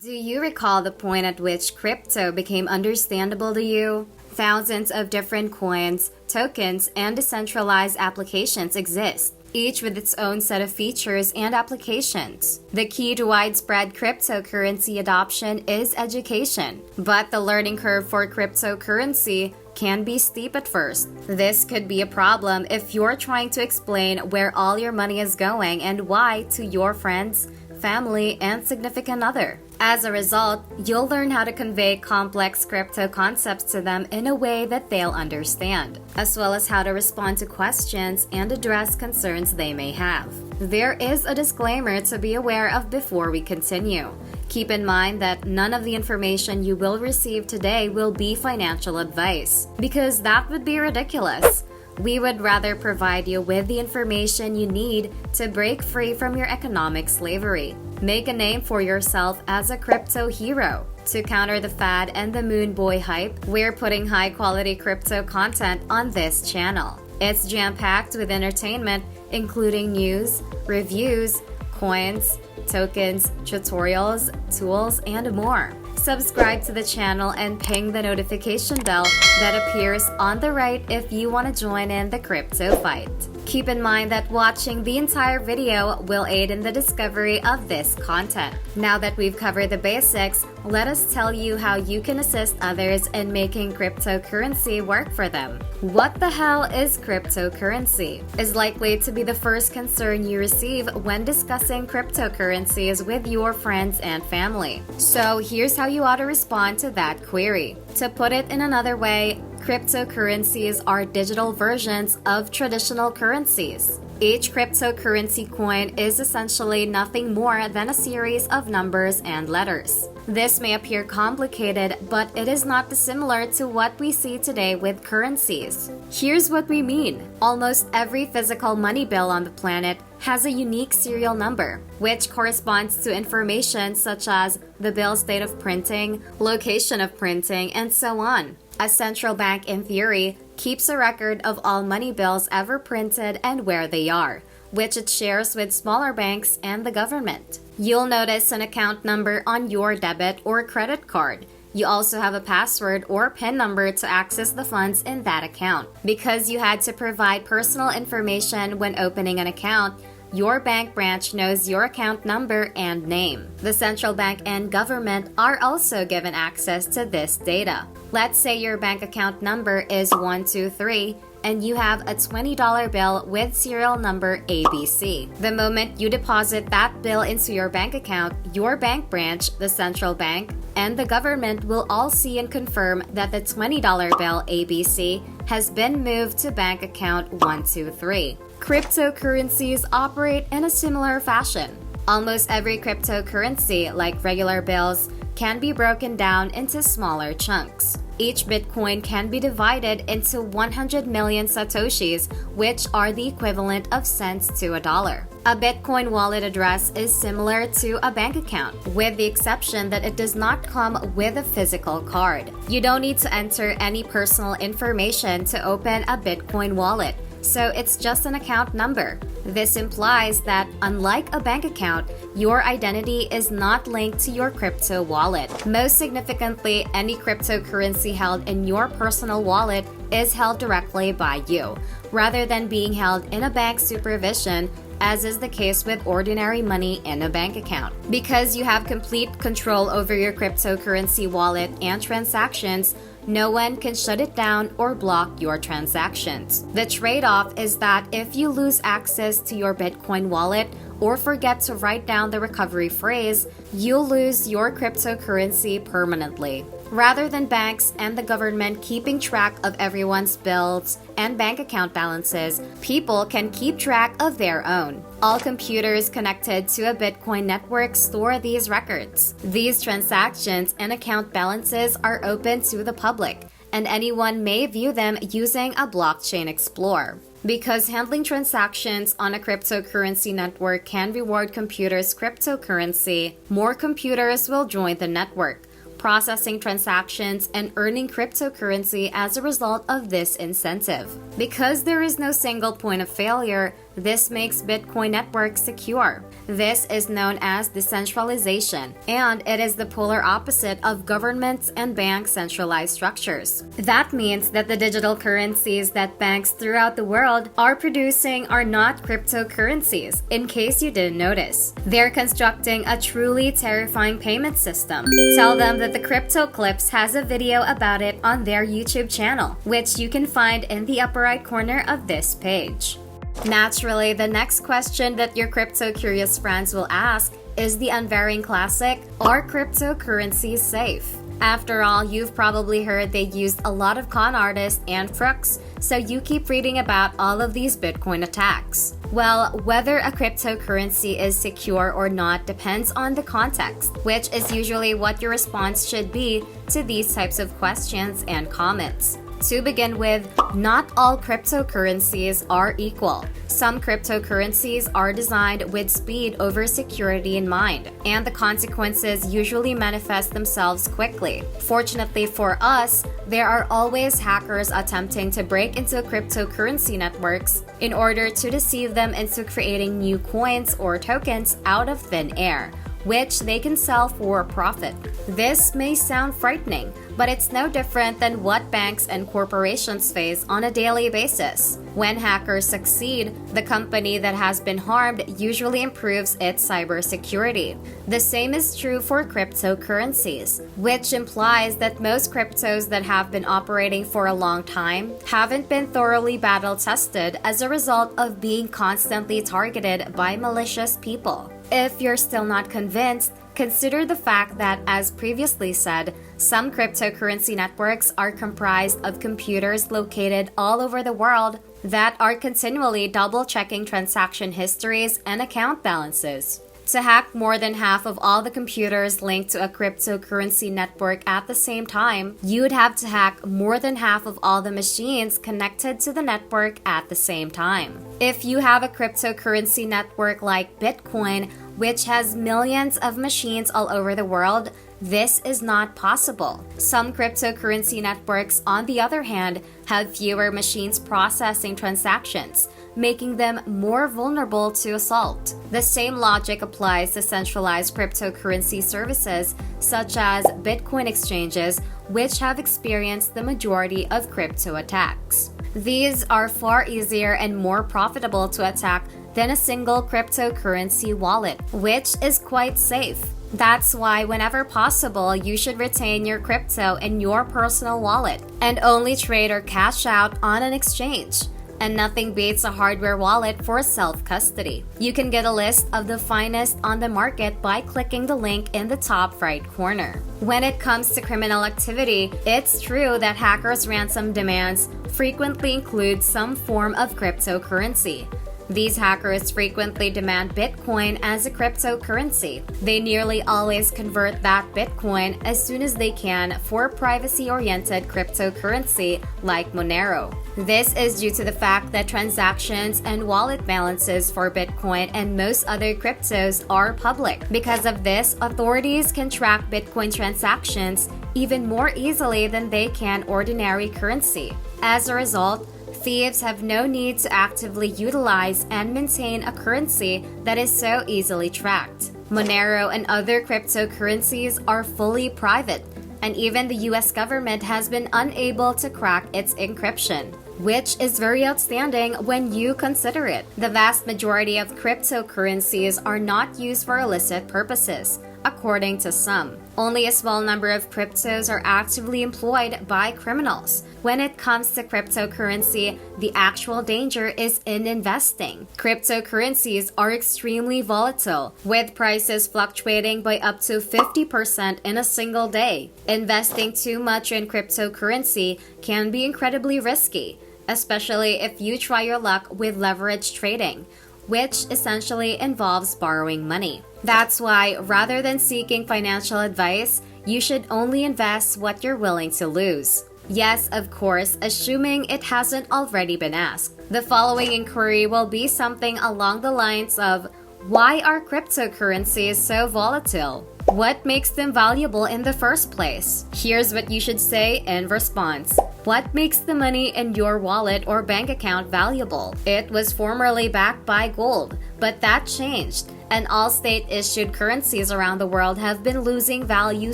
Do you recall the point at which crypto became understandable to you? Thousands of different coins, tokens, and decentralized applications exist, each with its own set of features and applications. The key to widespread cryptocurrency adoption is education, but the learning curve for cryptocurrency can be steep at first. This could be a problem if you're trying to explain where all your money is going and why to your friends, family, and significant other. As a result, you'll learn how to convey complex crypto concepts to them in a way that they'll understand, as well as how to respond to questions and address concerns they may have. There is a disclaimer to be aware of before we continue. Keep in mind that none of the information you will receive today will be financial advice, because that would be ridiculous. We would rather provide you with the information you need to break free from your economic slavery. Make a name for yourself as a crypto hero. To counter the fad and the moon boy hype, we're putting high-quality crypto content on this channel. It's jam-packed with entertainment, including news, reviews, coins, tokens, tutorials, tools, and more. Subscribe to the channel and ping the notification bell that appears on the right if you want to join in the crypto fight. Keep in mind that watching the entire video will aid in the discovery of this content. Now that we've covered the basics, let us tell you how you can assist others in making cryptocurrency work for them. What the hell is cryptocurrency? Is likely to be the first concern you receive when discussing cryptocurrencies with your friends and family. So here's how you ought to respond to that query. To put it in another way, cryptocurrencies are digital versions of traditional currencies. Each cryptocurrency coin is essentially nothing more than a series of numbers and letters. This may appear complicated, but it is not dissimilar to what we see today with currencies. Here's what we mean. Almost every physical money bill on the planet has a unique serial number, which corresponds to information such as the bill's date of printing, location of printing, and so on. A central bank, in theory, keeps a record of all money bills ever printed and where they are, which it shares with smaller banks and the government. You'll notice an account number on your debit or credit card. You also have a password or PIN number to access the funds in that account. Because you had to provide personal information when opening an account, your bank branch knows your account number and name. The central bank and government are also given access to this data. Let's say your bank account number is 123 and you have a $20 bill with serial number ABC. The moment you deposit that bill into your bank account, your bank branch, the central bank, and the government will all see and confirm that the $20 bill ABC has been moved to bank account 123. Cryptocurrencies operate in a similar fashion. Almost every cryptocurrency, like regular bills, can be broken down into smaller chunks. Each Bitcoin can be divided into 100 million Satoshis, which are the equivalent of cents to a dollar. A Bitcoin wallet address is similar to a bank account, with the exception that it does not come with a physical card. You don't need to enter any personal information to open a Bitcoin wallet, so it's just an account number. This implies that, unlike a bank account, your identity is not linked to your crypto wallet. Most significantly, any cryptocurrency held in your personal wallet is held directly by you, rather than being held in a bank's supervision, as is the case with ordinary money in a bank account. Because you have complete control over your cryptocurrency wallet and transactions, no one can shut it down or block your transactions. The trade-off is that if you lose access to your Bitcoin wallet or forget to write down the recovery phrase, you'll lose your cryptocurrency permanently. Rather than banks and the government keeping track of everyone's bills and bank account balances, people can keep track of their own. All computers connected to a Bitcoin network store these records. These transactions and account balances are open to the public, and anyone may view them using a blockchain explorer. Because handling transactions on a cryptocurrency network can reward computers' cryptocurrency, more computers will join the network, processing transactions, and earning cryptocurrency as a result of this incentive. Because there is no single point of failure, this makes Bitcoin networks secure. This is known as decentralization, and it is the polar opposite of governments and bank centralized structures. That means that the digital currencies that banks throughout the world are producing are not cryptocurrencies, in case you didn't notice. They're constructing a truly terrifying payment system. Tell them that the Crypto Clips has a video about it on their YouTube channel, which you can find in the upper right corner of this page. Naturally, the next question that your crypto-curious friends will ask is the unvarying classic, are cryptocurrencies safe? After all, you've probably heard they used a lot of con artists and crooks, so you keep reading about all of these Bitcoin attacks. Well, whether a cryptocurrency is secure or not depends on the context, which is usually what your response should be to these types of questions and comments. To begin with, not all cryptocurrencies are equal. Some cryptocurrencies are designed with speed over security in mind, and the consequences usually manifest themselves quickly. Fortunately for us, there are always hackers attempting to break into cryptocurrency networks in order to deceive them into creating new coins or tokens out of thin air, which they can sell for profit. This may sound frightening, but it's no different than what banks and corporations face on a daily basis. When hackers succeed, the company that has been harmed usually improves its cybersecurity. The same is true for cryptocurrencies, which implies that most cryptos that have been operating for a long time haven't been thoroughly battle tested as a result of being constantly targeted by malicious people. If you're still not convinced, consider the fact that, as previously said, some cryptocurrency networks are comprised of computers located all over the world that are continually double-checking transaction histories and account balances. To hack more than half of all the computers linked to a cryptocurrency network at the same time, you'd have to hack more than half of all the machines connected to the network at the same time. If you have a cryptocurrency network like Bitcoin, which has millions of machines all over the world, this is not possible. Some cryptocurrency networks, on the other hand, have fewer machines processing transactions, making them more vulnerable to assault. The same logic applies to centralized cryptocurrency services, such as Bitcoin exchanges, which have experienced the majority of crypto attacks. These are far easier and more profitable to attack than a single cryptocurrency wallet, which is quite safe. That's why whenever possible, you should retain your crypto in your personal wallet and only trade or cash out on an exchange. And nothing beats a hardware wallet for self-custody. You can get a list of the finest on the market by clicking the link in the top right corner. When it comes to criminal activity, it's true that hackers' ransom demands frequently include some form of cryptocurrency. These hackers frequently demand Bitcoin as a cryptocurrency. They nearly always convert that Bitcoin as soon as they can for privacy-oriented cryptocurrency like Monero. This is due to the fact that transactions and wallet balances for Bitcoin and most other cryptos are public. Because of this, authorities can track Bitcoin transactions even more easily than they can ordinary currency. As a result, thieves have no need to actively utilize and maintain a currency that is so easily tracked. Monero and other cryptocurrencies are fully private, and even the US government has been unable to crack its encryption, which is very outstanding when you consider it. The vast majority of cryptocurrencies are not used for illicit purposes, according to some. Only a small number of cryptos are actively employed by criminals. When it comes to cryptocurrency, the actual danger is in investing. Cryptocurrencies are extremely volatile, with prices fluctuating by up to 50% in a single day. Investing too much in cryptocurrency can be incredibly risky, especially if you try your luck with leverage trading, which essentially involves borrowing money. That's why, rather than seeking financial advice, you should only invest what you're willing to lose. Yes, of course, assuming it hasn't already been asked. The following inquiry will be something along the lines of, why are cryptocurrencies so volatile? What makes them valuable in the first place? Here's what you should say in response. What makes the money in your wallet or bank account valuable? It was formerly backed by gold, but that changed, and all state-issued currencies around the world have been losing value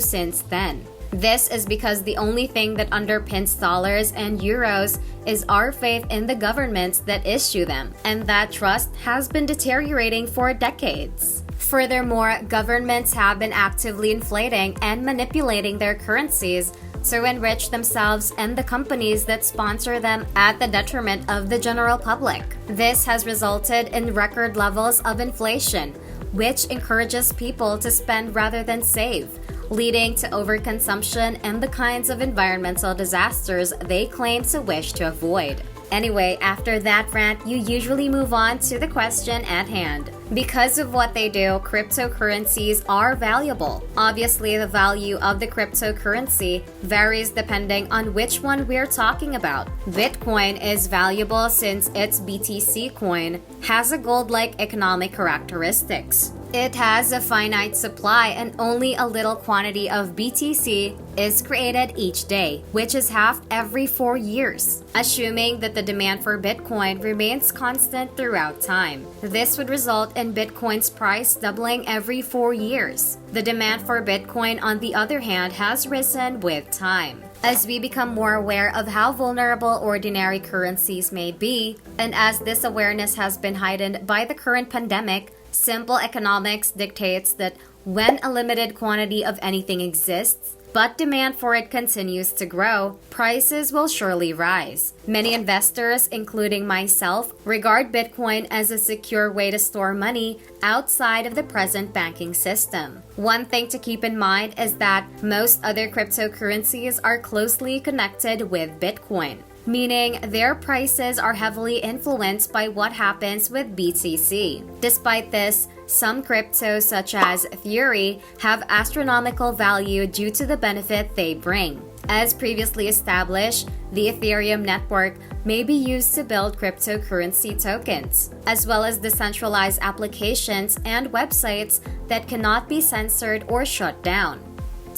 since then. This is because the only thing that underpins dollars and euros is our faith in the governments that issue them, and that trust has been deteriorating for decades. Furthermore, governments have been actively inflating and manipulating their currencies to enrich themselves and the companies that sponsor them at the detriment of the general public. This has resulted in record levels of inflation, which encourages people to spend rather than save, leading to overconsumption and the kinds of environmental disasters they claim to wish to avoid. Anyway, after that rant, you usually move on to the question at hand. Because of what they do, cryptocurrencies are valuable. Obviously, the value of the cryptocurrency varies depending on which one we're talking about. Bitcoin is valuable since its BTC coin has a gold-like economic characteristics. It has a finite supply and only a little quantity of BTC is created each day, which is halved every 4 years, assuming that the demand for Bitcoin remains constant throughout time. This would result in Bitcoin's price doubling every 4 years. The demand for Bitcoin, on the other hand, has risen with time. As we become more aware of how vulnerable ordinary currencies may be, and as this awareness has been heightened by the current pandemic, simple economics dictates that when a limited quantity of anything exists, but demand for it continues to grow, prices will surely rise. Many investors, including myself, regard Bitcoin as a secure way to store money outside of the present banking system. One thing to keep in mind is that most other cryptocurrencies are closely connected with Bitcoin, meaning their prices are heavily influenced by what happens with BTC. Despite this, some cryptos such as Theory have astronomical value due to the benefit they bring. As previously established, the Ethereum network may be used to build cryptocurrency tokens, as well as decentralized applications and websites that cannot be censored or shut down.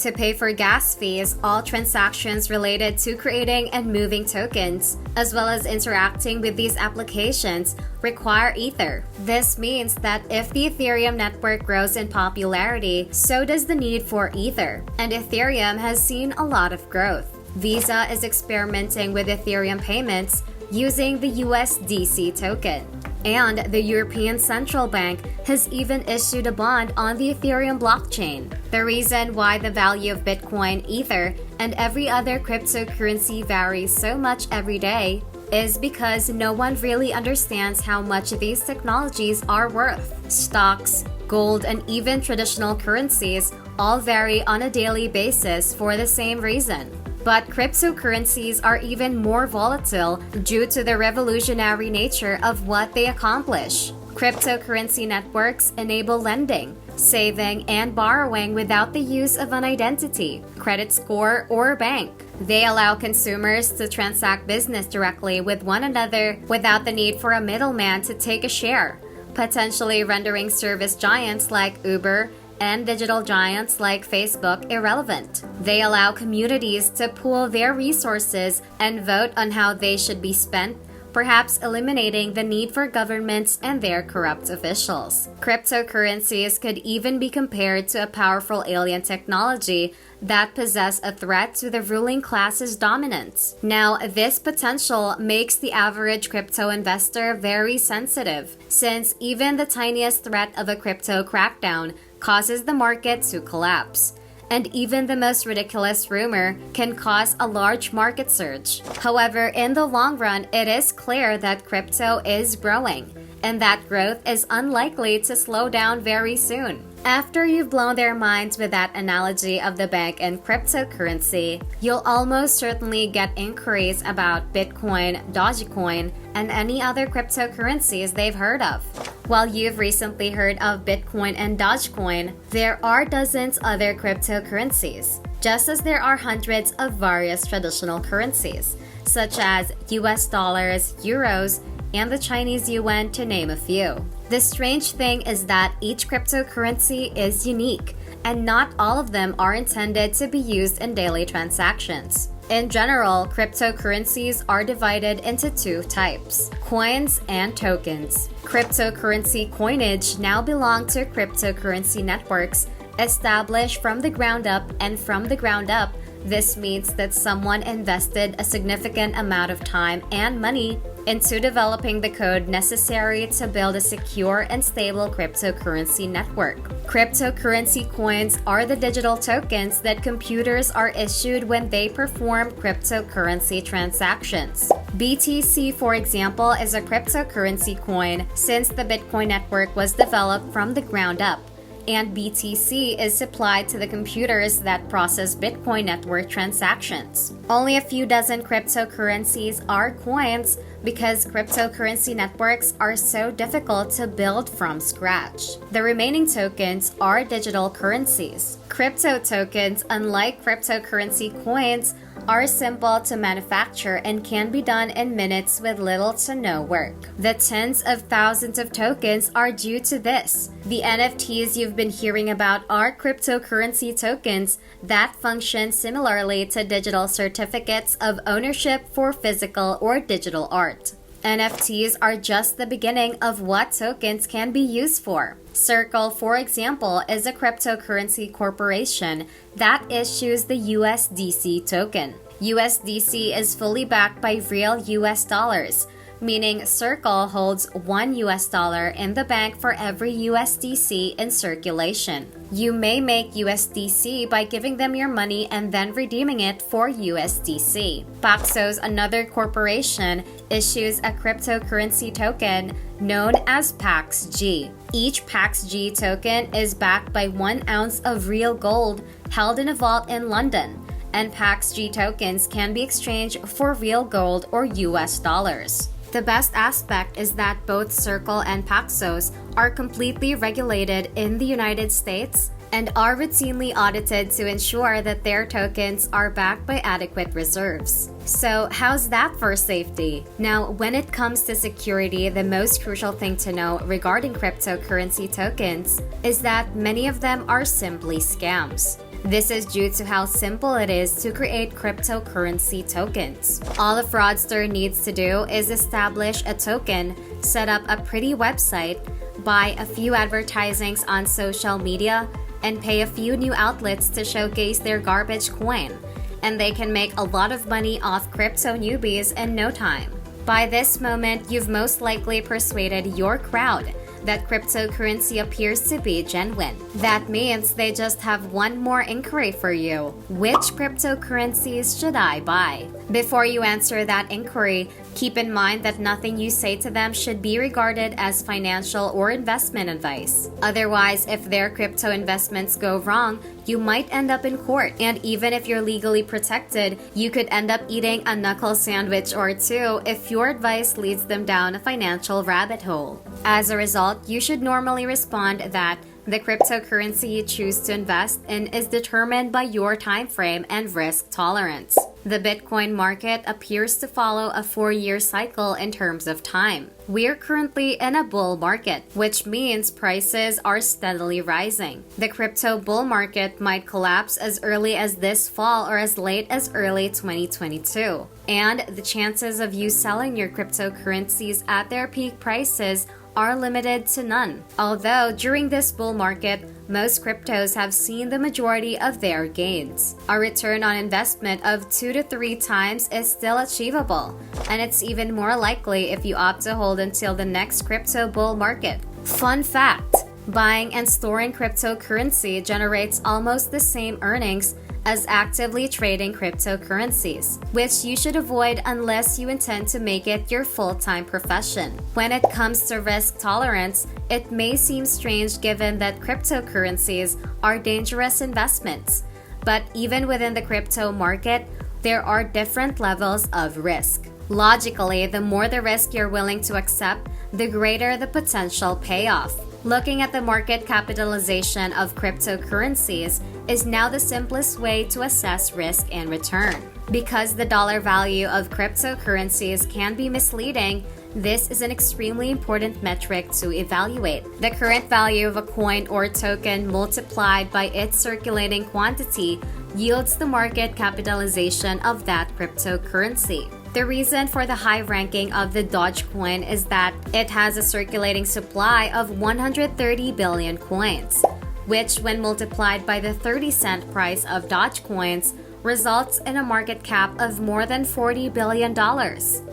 To pay for gas fees, all transactions related to creating and moving tokens, as well as interacting with these applications, require Ether. This means that if the Ethereum network grows in popularity, so does the need for Ether, and Ethereum has seen a lot of growth. Visa is experimenting with Ethereum payments using the USDC token. And the European Central Bank has even issued a bond on the Ethereum blockchain. The reason why the value of Bitcoin, Ether, and every other cryptocurrency varies so much every day is because no one really understands how much these technologies are worth. Stocks, gold, and even traditional currencies all vary on a daily basis for the same reason. But cryptocurrencies are even more volatile due to the revolutionary nature of what they accomplish. Cryptocurrency networks enable lending, saving, and borrowing without the use of an identity, credit score, or bank. They allow consumers to transact business directly with one another without the need for a middleman to take a share, potentially rendering service giants like Uber and digital giants like Facebook irrelevant. They allow communities to pool their resources and vote on how they should be spent, perhaps eliminating the need for governments and their corrupt officials. Cryptocurrencies could even be compared to a powerful alien technology that possess a threat to the ruling class's dominance. Now, this potential makes the average crypto investor very sensitive, since even the tiniest threat of a crypto crackdown causes the market to collapse. And even the most ridiculous rumor can cause a large market surge. However, in the long run, it is clear that crypto is growing, and that growth is unlikely to slow down very soon. After you've blown their minds with that analogy of the bank and cryptocurrency, you'll almost certainly get inquiries about Bitcoin, Dogecoin, and any other cryptocurrencies they've heard of. While you've recently heard of Bitcoin and Dogecoin, there are dozens other cryptocurrencies, just as there are hundreds of various traditional currencies, such as US dollars, euros, and the Chinese yuan, to name a few. The strange thing is that each cryptocurrency is unique, and not all of them are intended to be used in daily transactions. In general, cryptocurrencies are divided into two types: coins and tokens. Cryptocurrency coinage now belong to cryptocurrency networks established from the ground up, and from the ground up, this means that someone invested a significant amount of time and money into developing the code necessary to build a secure and stable cryptocurrency network. Cryptocurrency coins are the digital tokens that computers are issued when they perform cryptocurrency transactions. BTC, for example, is a cryptocurrency coin since the Bitcoin network was developed from the ground up, and BTC is supplied to the computers that process Bitcoin network transactions. Only a few dozen cryptocurrencies are coins because cryptocurrency networks are so difficult to build from scratch. The remaining tokens are digital currencies. Crypto tokens, unlike cryptocurrency coins, are simple to manufacture and can be done in minutes with little to no work. The tens of thousands of tokens are due to this. The NFTs you've been hearing about are cryptocurrency tokens that function similarly to digital certificates of ownership for physical or digital art. NFTs are just the beginning of what tokens can be used for. Circle, for example, is a cryptocurrency corporation that issues the USDC token. USDC is fully backed by real US dollars, meaning Circle holds $1 in the bank for every USDC in circulation. You may make USDC by giving them your money and then redeeming it for USDC. Paxos, another corporation, issues a cryptocurrency token known as PaxG. Each PaxG token is backed by 1 ounce of real gold held in a vault in London, and PaxG tokens can be exchanged for real gold or US dollars. The best aspect is that both Circle and Paxos are completely regulated in the United States and are routinely audited to ensure that their tokens are backed by adequate reserves. So, how's that for safety? Now, when it comes to security, the most crucial thing to know regarding cryptocurrency tokens is that many of them are simply scams. This is due to how simple it is to create cryptocurrency tokens. All a fraudster needs to do is establish a token, set up a pretty website, buy a few advertisings on social media, and pay a few new outlets to showcase their garbage coin, and they can make a lot of money off crypto newbies in no time. By this moment, you've most likely persuaded your crowd that cryptocurrency appears to be genuine. That means they just have one more inquiry for you. Which cryptocurrencies should I buy? Before you answer that inquiry, keep in mind that nothing you say to them should be regarded as financial or investment advice. Otherwise, if their crypto investments go wrong, you might end up in court. And even if you're legally protected, you could end up eating a knuckle sandwich or two if your advice leads them down a financial rabbit hole. As a result, you should normally respond that the cryptocurrency you choose to invest in is determined by your time frame and risk tolerance. The Bitcoin market appears to follow a 4-year cycle in terms of time. We're currently in a bull market, which means prices are steadily rising. The crypto bull market might collapse as early as this fall or as late as early 2022. And the chances of you selling your cryptocurrencies at their peak prices are limited to none. Although during this bull market, most cryptos have seen the majority of their gains. A return on investment of 2 to 3 times is still achievable, and it's even more likely if you opt to hold until the next crypto bull market. Fun fact: buying and storing cryptocurrency generates almost the same earnings as actively trading cryptocurrencies, which you should avoid unless you intend to make it your full-time profession. When it comes to risk tolerance, it may seem strange given that cryptocurrencies are dangerous investments. But even within the crypto market, there are different levels of risk. Logically, the more the risk you're willing to accept, the greater the potential payoff. Looking at the market capitalization of cryptocurrencies is now the simplest way to assess risk and return. Because the dollar value of cryptocurrencies can be misleading, This is an extremely important metric to evaluate. The current value of a coin or token multiplied by its circulating quantity yields the market capitalization of that cryptocurrency. The reason for the high ranking of the Dogecoin is that it has a circulating supply of 130 billion coins, which, when multiplied by the 30-cent price of Dogecoins, results in a market cap of more than $40 billion.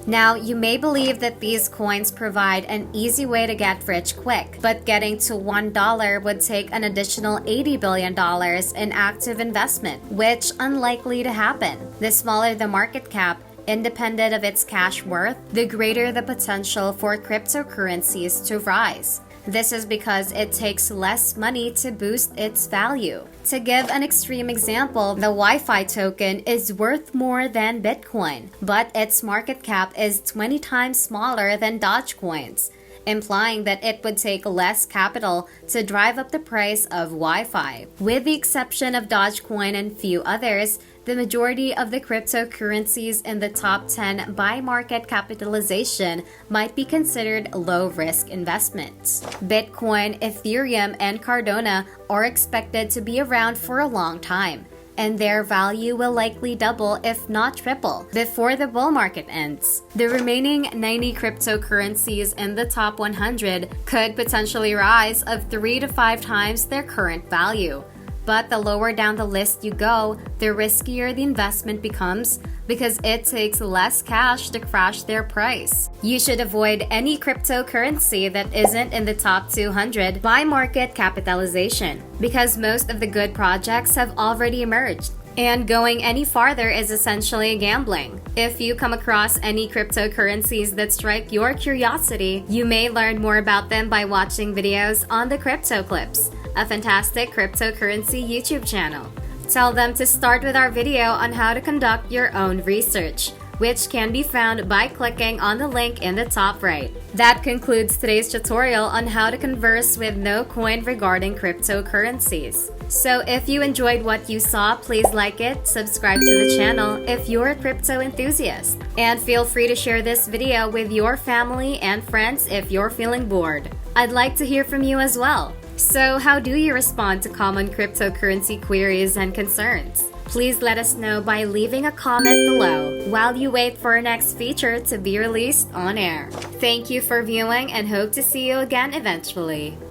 Now, you may believe that these coins provide an easy way to get rich quick, but getting to $1 would take an additional $80 billion in active investment, which unlikely to happen. The smaller the market cap, independent of its cash worth, the greater the potential for cryptocurrencies to rise. This is because it takes less money to boost its value. To give an extreme example, the Wi-Fi token is worth more than Bitcoin, but its market cap is 20 times smaller than Dogecoin's, implying that it would take less capital to drive up the price of Wi-Fi. With the exception of Dogecoin and few others, the majority of the cryptocurrencies in the top 10 by market capitalization might be considered low-risk investments. Bitcoin, Ethereum, and Cardano are expected to be around for a long time, and their value will likely double, if not triple, before the bull market ends. The remaining 90 cryptocurrencies in the top 100 could potentially rise of 3 to 5 times their current value. But the lower down the list you go, the riskier the investment becomes because it takes less cash to crash their price. You should avoid any cryptocurrency that isn't in the top 200 by market capitalization because most of the good projects have already emerged. And going any farther is essentially gambling. If you come across any cryptocurrencies that strike your curiosity, you may learn more about them by watching videos on the Crypto Clips, a fantastic cryptocurrency YouTube channel. Tell them to start with our video on how to conduct your own research, which can be found by clicking on the link in the top right. That concludes today's tutorial on how to converse with no coin regarding cryptocurrencies. So if you enjoyed what you saw, please like it, subscribe to the channel if you're a crypto enthusiast, and feel free to share this video with your family and friends if you're feeling bored. I'd like to hear from you as well. So how do you respond to common cryptocurrency queries and concerns? Please let us know by leaving a comment below while you wait for our next feature to be released on air. Thank you for viewing and hope to see you again eventually.